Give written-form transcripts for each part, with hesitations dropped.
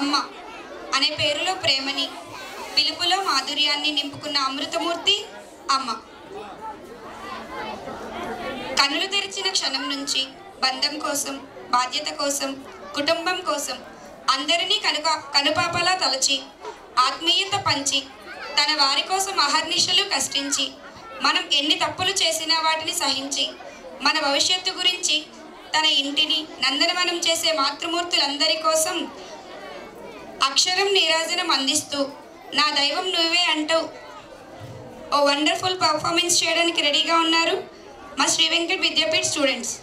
అమ్మ అనే పేరులో ప్రేమని, పిలుపులో మాధుర్యాన్ని నింపుకున్న అమృతమూర్తి అమ్మ. కన్నులు తెరిచిన క్షణం నుంచి బంధం కోసం, బాధ్యత కోసం, కుటుంబం కోసం అందరినీ కనుపాపలా తలచి, ఆత్మీయత పంచి, తన వారి కోసం అహర్నిశలు కష్టించి, మనం ఎన్ని తప్పులు చేసినా వాటిని సహించి, మన భవిష్యత్తు గురించి తన ఇంటిని నందనవనం చేసే మాతృమూర్తులందరి కోసం అక్షరం నీరాజనం అందిస్తూ నా దైవం నువ్వే అంటూ ఓ వండర్ఫుల్ పర్ఫార్మెన్స్ చేయడానికి రెడీగా ఉన్నారు మా శ్రీ వెంకట్ విద్యాపీఠ్ స్టూడెంట్స్.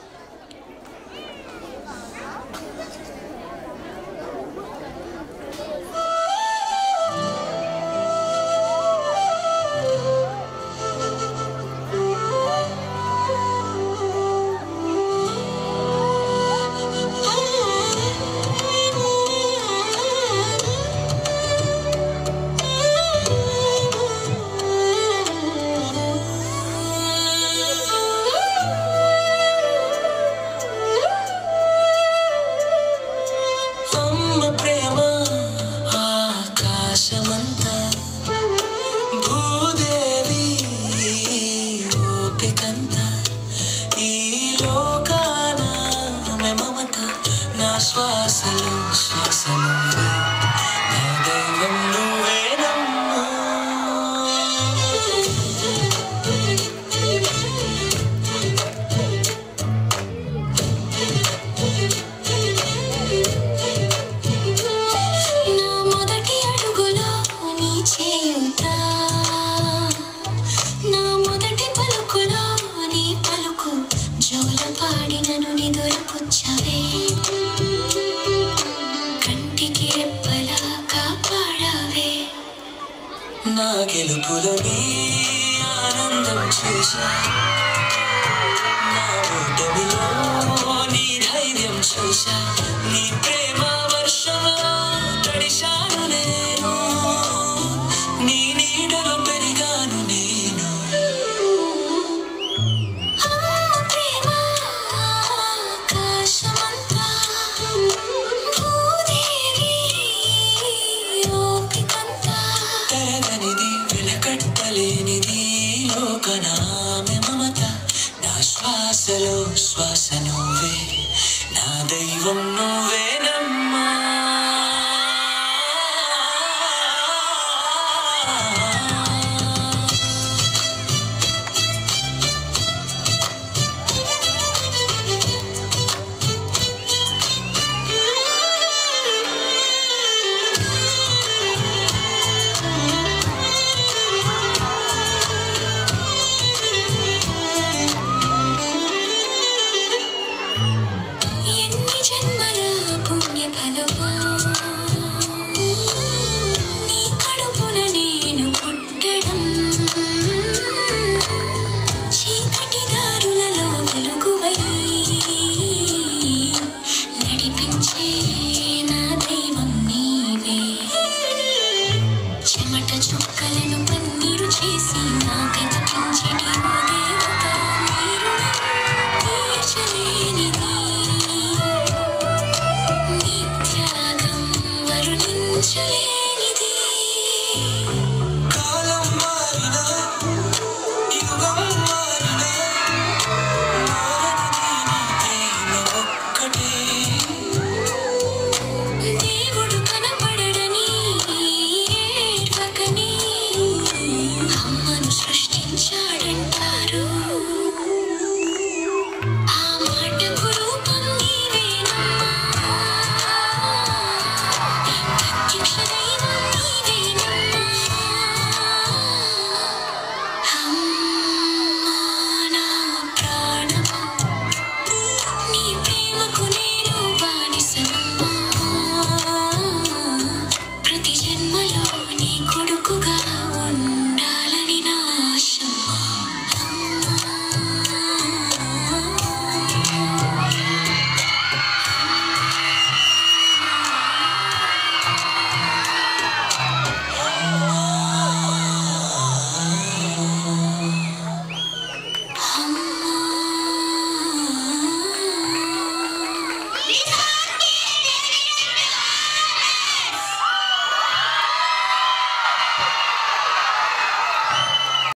నా గెలుపులో నీ ఆనందం చూసా, నా ఓటమిలో నీ ధైర్యం చూసా, నీ ప్రేమ వర్షంలో తడిశాను నేను, నీ నీడలో పెరిగాను నేను. లోకనామె మమత, నా శ్వాసలో శ్వాస నువ్వే, నా దైవం నువ్వే.